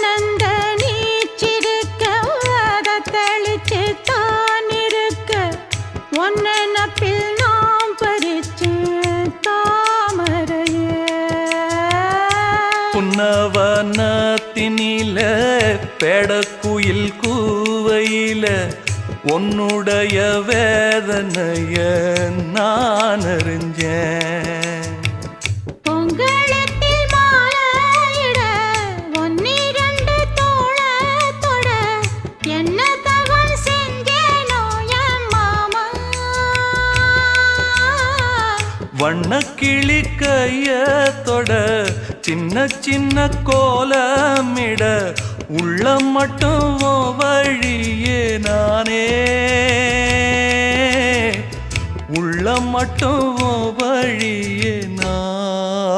ஆனந்த நீச்சிருக்க அதை தெளிச்சு தான் இருக்க ஒன்னப்பில் நாம் பறிச்சு தாமரைய புன்னவனத்தினில பெடக்குயில் கூவையில உன்னுடைய வேதனைய நான் அறிஞ்சேன். பொங்கலத்தில் மாலையிட ஒன்னிரண்டு தோளத்தொட என்ன தவம் செஞ்சேனோ என் மாமா. வண்ணக்கிளி கையத்தொட சின்ன சின்ன கோலமிட உள்ளம் மட்டும் வழியே நானே உள்ளம் மட்டும் வழியே நான்